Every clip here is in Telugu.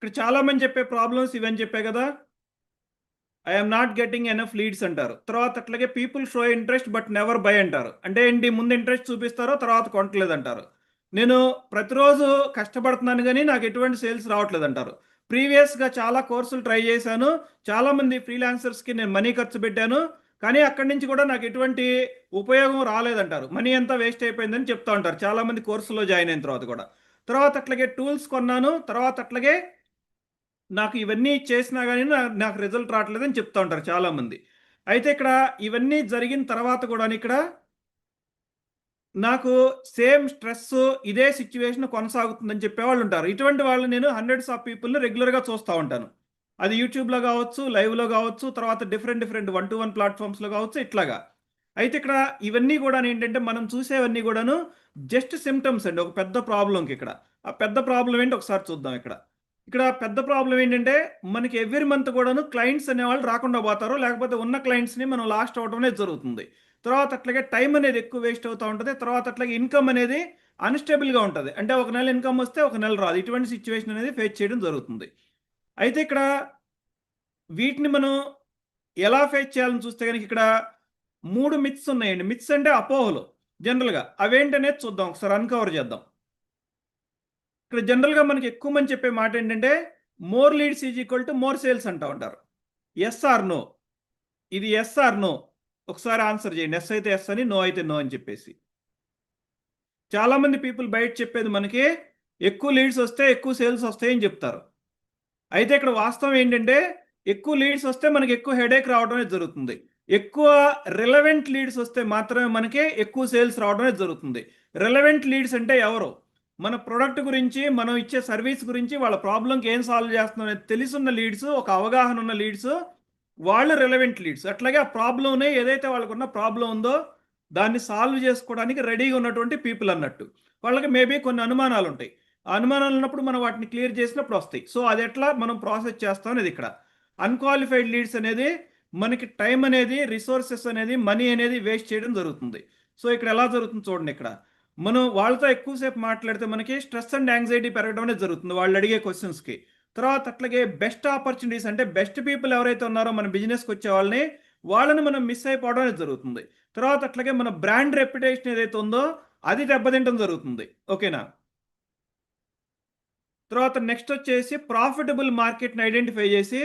ఇక్కడ చాలా మంది చెప్పే ప్రాబ్లమ్స్ ఇవని చెప్పే కదా. I'm not getting enough leads అంటారు. తర్వాత అట్లాగే people show interest but never by అంటారు. అంటే ఏంటి, ముందు ఇంట్రెస్ట్ చూపిస్తారో తర్వాత కొనట్లేదు అంటారు. నేను ప్రతిరోజు కష్టపడుతున్నాను కానీ నాకు ఎటువంటి సేల్స్ రావట్లేదు అంటారు. ప్రీవియస్గా చాలా కోర్సులు ట్రై చేశాను, చాలామంది ఫ్రీలాన్సర్స్కి నేను మనీ ఖర్చు పెట్టాను, కానీ అక్కడి నుంచి కూడా నాకు ఎటువంటి ఉపయోగం రాలేదంటారు. మనీ అంతా వేస్ట్ అయిపోయిందని చెప్తా ఉంటారు చాలామంది కోర్సులో జాయిన్ అయిన తర్వాత కూడా. తర్వాత అట్లాగే టూల్స్ కొన్నాను, తర్వాత అట్లాగే నాకు ఇవన్నీ చేసినా గానీ నాకు రిజల్ట్ రావట్లేదని చెప్తా ఉంటారు చాలామంది. అయితే ఇక్కడ ఇవన్నీ జరిగిన తర్వాత కూడాను ఇక్కడ నాకు సేమ్ స్ట్రెస్సు, ఇదే సిట్యుయేషన్ కొనసాగుతుందని చెప్పేవాళ్ళు ఉంటారు. ఇటువంటి వాళ్ళు నేను హండ్రెడ్స్ ఆఫ్ పీపుల్‌ని రెగ్యులర్‌గా చూస్తా ఉంటాను. అది యూట్యూబ్‌లో గావచ్చు, లైవ్‌లో గావచ్చు, తర్వాత డిఫరెంట్ డిఫరెంట్ 1-to-1 ప్లాట్‌ఫార్మ్స్‌లో గావచ్చు ఇట్లాగా. అయితే ఇక్కడ ఇవన్నీ గూడానేంటంటే మనం చూసేవన్నీ గూడాను జస్ట్ సింప్టమ్స్ అండి ఒక పెద్ద ప్రాబ్లమ్‌కి ఇక్కడ. ఆ పెద్ద ప్రాబ్లమ్ ఏంటో ఒకసారి చూద్దాం ఇక్కడ. ఇక్కడ పెద్ద ప్రాబ్లమ్ ఏంటంటే మనకి ఎవ్రీ మంత్ కూడాను క్లయింట్స్ అనేవాళ్ళు రాకుండా పోతారు. లేకపోతే ఉన్న క్లయింట్స్‌ని మనం లాస్ట్ అవ్వడం అనేది జరుగుతుంది. తర్వాత అట్లాగే టైం అనేది ఎక్కువ వేస్ట్ అవుతా ఉంటది. తర్వాత అట్లాగే ఇన్‌కమ్ అనేది అన్‌స్టేబుల్‌గా ఉంటది. అంటే ఒక నెల ఇన్‌కమ్ వస్తే ఒక నెల రాదు. ఇటువంటి సిట్యుయేషన్ అనేది ఫేస్ చేయడం జరుగుతుంది. అయితే ఇక్కడ వీటిని మనం ఎలా ఫేస్ చేయాలని చూస్తే గనుక ఇక్కడ 3 మిత్స్ ఉన్నాయండి. మిత్స్ అంటే అపోహలు జనరల్‌గా. అవేంటనేది చూద్దాం. ఒకసారి అన్‌కవర్ చేద్దాం. ఇక్కడ జనరల్‌గా మనకి ఎక్కువ మంది చెప్పే మాట ఏంటంటే more leads is equal to more sales అంటా ఉంటారు. Yes or no? ఇది యెస్ ఆర్ నో? ఒకసారి ఆన్సర్ చేయండి. యెస్ అయితే యెస్ అని, నో అయితే నో అని చెప్పేసి. చాలామంది పీపుల్ బయట చెప్పేది మనకి ఎక్కువ లీడ్స్ వస్తే ఎక్కువ సేల్స్ వస్తాయని చెప్తారు. అయితే ఇక్కడ వాస్తవం ఏంటంటే ఎక్కువ లీడ్స్ వస్తే మనకి ఎక్కువ హెడేక్ రావడం అనేది జరుగుతుంది. ఎక్కువ రిలవెంట్ లీడ్స్ వస్తే మాత్రమే మనకి ఎక్కువ సేల్స్ రావడం అనేది జరుగుతుంది. రిలవెంట్ లీడ్స్ అంటే ఎవరు? మన ప్రొడక్ట్ గురించి, మనం ఇచ్చే సర్వీస్ గురించి, వాళ్ళ ప్రాబ్లంకి ఏం సాల్వ్ చేస్తున్నాం అనేది తెలిసున్న లీడ్స్, ఒక అవగాహన ఉన్న లీడ్స్, వాళ్ళు రిలవెంట్ లీడ్స్. అట్లాగే ఆ ప్రాబ్లంని ఏదైతే వాళ్ళకున్న ప్రాబ్లం ఉందో దాన్ని సాల్వ్ చేసుకోవడానికి రెడీగా ఉన్నటువంటి పీపుల్ అన్నట్టు. వాళ్ళకి మేబీ కొన్ని అనుమానాలు ఉంటాయి. ఆ అనుమానాలు ఉన్నప్పుడు మనం వాటిని క్లియర్ చేసినప్పుడు వస్తాయి. సో అది ఎట్లా మనం ప్రాసెస్ చేస్తాం అనేది ఇక్కడ. అన్‌క్వాలిఫైడ్ లీడ్స్ అనేది మనకి టైం అనేది, రిసోర్సెస్ అనేది, మనీ అనేది వేస్ట్ చేయడం జరుగుతుంది. సో ఇక్కడ ఎలా జరుగుతుంది చూడండి ఇక్కడ. మనం వాళ్ళతో ఎక్కువ సేపు మాట్లాడితే మనకి స్ట్రెస్ అండ్ యాంగ్జైటీ పెరగడం అనేది జరుగుతుంది వాళ్ళు అడిగే క్వెషన్స్‌కి. తర్వాత అట్లాగే బెస్ట్ ఆపర్చునిటీస్ అంటే బెస్ట్ పీపుల్ ఎవరైతే ఉన్నారో మన బిజినెస్‌కి వచ్చే వాళ్ళని మనం మిస్ అయిపోవడం అనేది జరుగుతుంది. తర్వాత అట్లాగే మన బ్రాండ్ రెప్యుటేషన్ ఏదైతే ఉందో అది దెబ్బతింటం జరుగుతుంది. ఓకేనా? తర్వాత నెక్స్ట్ వచ్చేసి ప్రాఫిటబుల్ మార్కెట్‌ని ఐడెంటిఫై చేసి,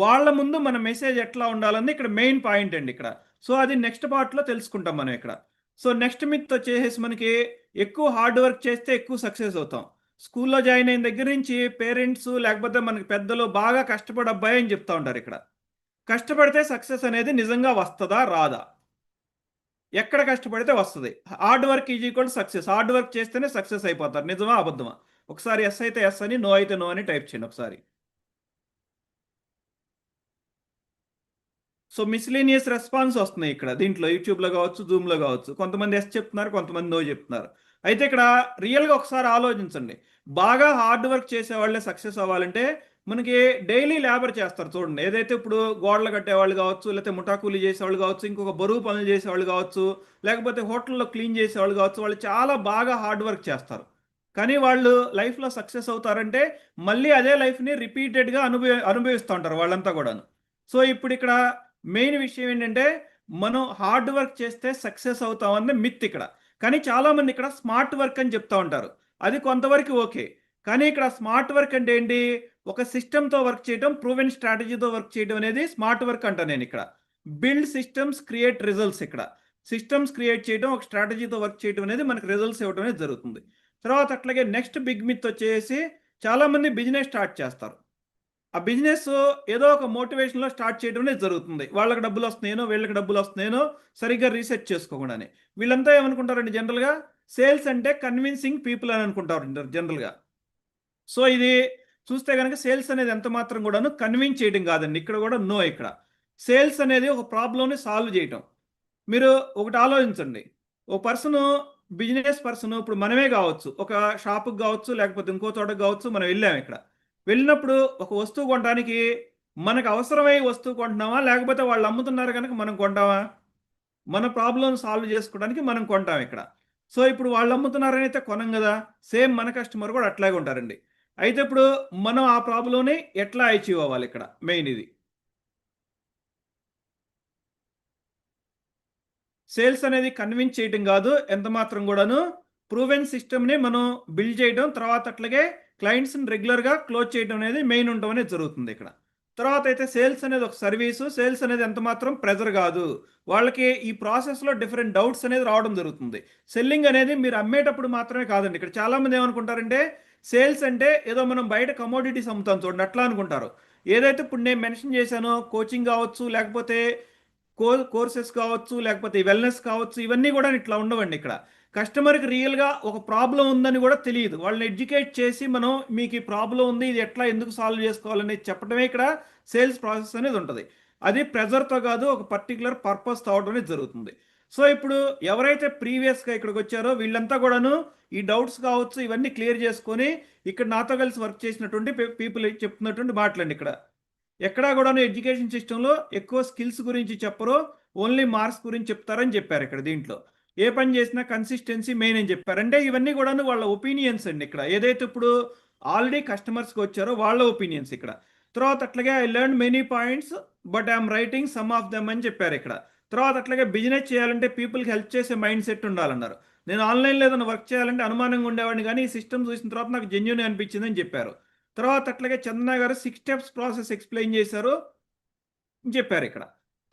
వాళ్ళ ముందు మన మెసేజ్ ఎట్లా ఉండాలన్నది ఇక్కడ మెయిన్ పాయింట్ అండి ఇక్కడ. సో, అది నెక్స్ట్ పార్ట్‌లో తెలుసుకుంటాం మనం ఇక్కడ. సో, నెక్స్ట్ మిత్ వచ్చేసేసి మనకి ఎక్కువ హార్డ్ వర్క్ చేస్తే ఎక్కువ సక్సెస్ అవుతాం. స్కూల్‌లో జాయిన్ అయిన దగ్గర నుంచి పేరెంట్స్ లేకపోతే మనకి పెద్దలు బాగా కష్టపడు అబ్బాయి అని చెప్తా ఉంటారు ఇక్కడ. కష్టపడితే సక్సెస్ అనేది నిజంగా వస్తదా? రాదా? ఎక్కడ కష్టపడితే వస్తది. Hard work is equal to success. Hard work చేస్తేనే సక్సెస్ అయిపోతారు. నిజమా? అబద్ధమా? ఒకసారి యెస్ అయితే యెస్ అని, నో అయితే నో అని టైప్ చేయండి ఒకసారి. సో, మిస్‌లేనియస్ రెస్పాన్స్ వస్తున్నాయి ఇక్కడ. దీంట్లో యూట్యూబ్‌లో గావచ్చు, జూమ్‌లో గావచ్చు. కొంతమంది యెస్ చెప్తున్నారు, కొంతమంది నో చెప్తున్నారు. అయితే ఇక్కడ రియల్‌గా ఒకసారి ఆలోచించండి. బాగా హార్డ్ వర్క్ చేసేవాళ్ళే సక్సెస్ అవ్వాలంటే, మనకి డైలీ లేబర్ చేస్తారు చూడండి. ఏదైతే ఇప్పుడు గోడలు కట్టేవాళ్ళు గావచ్చు, లేకపోతే ముఠా కూలీ చేసేవాళ్ళు గావచ్చు, ఇంకొక బరువు పనులు చేసేవాళ్ళు గావచ్చు, లేకపోతే హోటల్‌లో క్లీన్ చేసేవాళ్ళు గావచ్చు, వాళ్ళు చాలా బాగా హార్డ్ వర్క్ చేస్తారు. కానీ వాళ్ళు లైఫ్‌లో సక్సెస్ అవుతారంటే, మళ్ళీ అదే లైఫ్‌ని రిపీటెడ్‌గా అనుభవిస్తా ఉంటారు వాళ్ళంతా గూడాను. సో, ఇప్పుడిక్కడ మెయిన్ విషయం ఏంటంటే, మనం హార్డ్ వర్క్ చేస్తే సక్సెస్ అవుతామన్నది మిత్ ఇక్కడ. కానీ చాలామంది ఇక్కడ స్మార్ట్ వర్క్ అని చెప్తా ఉంటారు. అది కొంతవరకు ఓకే. కానీ ఇక్కడ స్మార్ట్ వర్క్ అంటే ఏంటి? ఒక సిస్టమ్‌తో వర్క్ చేయటం, ప్రూవెన్ స్ట్రాటజీతో వర్క్ చేయడం అనేది స్మార్ట్ వర్క్ అంటా నేనిక్కడ. బిల్డ్ సిస్టమ్స్, క్రియేట్ రిజల్ట్స్ ఇక్కడ. సిస్టమ్స్ క్రియేట్ చేయడం, ఒక స్ట్రాటజీతో వర్క్ చేయడం అనేది మనకు రిజల్ట్స్ ఇవ్వడం అనేది జరుగుతుంది. తర్వాత అట్లాగే నెక్స్ట్ బిగ్ మిత్ వచ్చేసి చాలామంది బిజినెస్ స్టార్ట్ చేస్తారు. ఆ బిజినెస్ ఏదో ఒక మోటివేషన్‌లో స్టార్ట్ చేయడం అనేది జరుగుతుంది. వాళ్ళకి డబ్బులొస్తున్నాయనో, వీళ్ళకి డబ్బులొస్తున్నాయనో సరిగ్గా రీసెర్చ్ చేసుకోకుండానే. వీళ్ళంతా ఏమనుకుంటారండి జనరల్‌గా సేల్స్ అంటే కన్విన్సింగ్ పీపుల్ అని అనుకుంటారు జనరల్‌గా. సో, ఇది చూస్తే గనక సేల్స్ అనేది ఎంత మాత్రం కూడాను కన్విన్స్ చేయడం కాదండి. ఇక్కడ కూడా నో ఇక్కడ. సేల్స్ అనేది ఒక ప్రాబ్లమ్‌ని సాల్వ్ చేయటం. మీరు ఒకటి ఆలోచించండి. ఓ పర్సను బిజినెస్ పర్సను ఇప్పుడు మనమే గావచ్చు. ఒక షాపుకి గావచ్చు, లేకపోతే ఇంకో చోటకి గావచ్చు మనం వెళ్ళాం ఇక్కడ. వెళ్ళినప్పుడు ఒక వస్తువు కొనడానికి మనకు అవసరమై వస్తువు కొంటున్నామా? లేకపోతే వాళ్ళు అమ్ముతున్నారు గనుక మనం కొంటామా? మన ప్రాబ్లమ్ సాల్వ్ చేసుకోవడానికి మనం కొంటాం ఇక్కడ. సో, ఇప్పుడు వాళ్ళు అమ్ముతున్నారనైతే కొనం గదా! సేమ్ మన కస్టమర్ కూడా అట్లాగే ఉంటారండి. అయితే ఇప్పుడు మనం ఆ ప్రాబ్లమ్‌ని ఎట్లా అచీవ్ అవ్వాలి ఇక్కడ మెయిన్ ఇది. సేల్స్ అనేది కన్విన్స్ చేయటం గాదు. ఎంత మాత్రం గూడాను ప్రూవెన్ సిస్టమ్‌ని మనం బిల్డ్ చేయడం. తర్వాత అట్లాగే క్లయింట్స్‌ని రెగ్యులర్‌గా క్లోజ్ చేయడం అనేది మెయిన్ ఉండడం అనేది జరుగుతుందిక్కడ. తర్వాతయితే సేల్స్ అనేది ఒక సర్వీసు. సేల్స్ అనేది ఎంత మాత్రం ప్రెజర్ గాదు. వాళ్ళకి ఈ ప్రాసెస్‌లో డిఫరెంట్ డౌట్స్ అనేది రావడం జరుగుతుంది. సెల్లింగ్ అనేది మీరు అమ్మేటప్పుడు మాత్రమే కాదండి. ఇక్కడ చాలామంది ఏమనుకుంటారంటే సేల్స్ అంటే ఏదో మనం బయట కమోడిటీస్ అమ్ముతాం చూడండి అట్లా అనుకుంటారు. ఏదైతే ఇప్పుడు నేను మెన్షన్ చేశానో కోచింగ్ గావచ్చు, లేకపోతే కోర్సెస్ కావచ్చు, లేకపోతే వెల్‌నెస్ కావచ్చు, ఇవన్నీ గూడా ఇట్లా ఉండవండి ఇక్కడ. కస్టమర్‌కి రియల్‌గా ఒక ప్రాబ్లమ్ ఉందని గూడా తెలీదు. వాళ్ళని ఎడ్యుకేట్ చేసి మనం మీకు ఈ ప్రాబ్లమ్ ఉంది. ఇది ఎట్లా ఎందుకు సాల్వ్ చేసుకోవాలనేది చెప్పడమే ఇక్కడ సేల్స్ ప్రాసెస్ అనేది ఉంటది. అది ప్రెజర్‌తో గాదు ఒక పర్టిక్యులర్ పర్పస్‌తో అవ్వడం అనేది జరుగుతుంది. సో, ఇప్పుడు ఎవరైతే ప్రీవియస్‌గా ఇక్కడికొచ్చారో వీళ్ళంతా గూడాను ఈ డౌట్స్ కావచ్చు, ఇవన్నీ క్లియర్ చేసుకొని ఇక్కడ నాతో కలిసి వర్క్ చేసినటువంటి పీపుల్ చెప్తున్నటువంటి మాటలండి ఇక్కడ. ఎక్కడా గూడాను ఎడ్యుకేషన్ సిస్టమ్‌లో ఎక్కువ స్కిల్స్ గురించి చెప్పరు. ఓన్లీ మార్క్స్ గురించి చెప్తారని చెప్పారిక్కడ దీంట్లో. ఏ పని చేసినా కన్సిస్టెన్సీ మెయిన్ అని చెప్పారు. అంటే ఇవన్నీ గూడాను వాళ్ళ ఒపీనియన్స్ అండి ఇక్కడ. ఏదైతే ఇప్పుడు ఆల్రెడీ కస్టమర్స్‌కొచ్చారో వాళ్ళ ఒపీనియన్స్ ఇక్కడ. తర్వాత అట్లాగే I learned many points but I am writing some of them అని చెప్పారిక్కడ. తర్వాత అట్లాగే బిజినెస్ చేయాలంటే పీపుల్‌కి హెల్ప్ చేసే మైండ్ సెట్ ఉండాలన్నారు. నేను ఆన్‌లైన్‌లో ఏదైనా వర్క్ చేయాలంటే అనుమానంగా ఉండేవాడిని గానీ, ఈ సిస్టమ్ చూసిన తర్వాత నాకు జెన్యూన్ అనిపించిందని చెప్పారు. తర్వాత అట్లాగే చందన గారు 6 స్టెప్స్ ప్రాసెస్ ఎక్స్‌ప్లెయిన్ చేశారు. చెప్పారిక్కడ.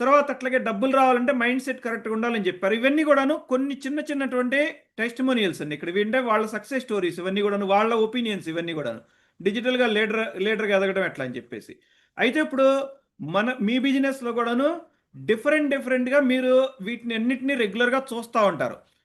తర్వాత అట్లాగే డబ్బులు రావాలంటే మైండ్ సెట్ కరెక్ట్‌గా ఉండాలని చెప్పారు. ఇవన్నీ గూడాను కొన్ని చిన్న చిన్నటువంటి టెస్టిమోనియల్స్ అండి. ఇక్కడ వింటే వాళ్ళ సక్సెస్ స్టోరీస్ ఇవన్నీ గూడాను. వాళ్ళ ఒపీనియన్స్ ఇవన్నీ గూడాను. డిజిటల్‌గా లీడర్‌గా ఎదగడం ఎట్లా అని చెప్పేసి. అయితే ఇప్పుడు మీ బిజినెస్‌లో గూడాను డిఫరెంట్‌గా మీరు వీటిని అన్నిటిని రెగ్యులర్‌గా చూస్తా ఉంటారు.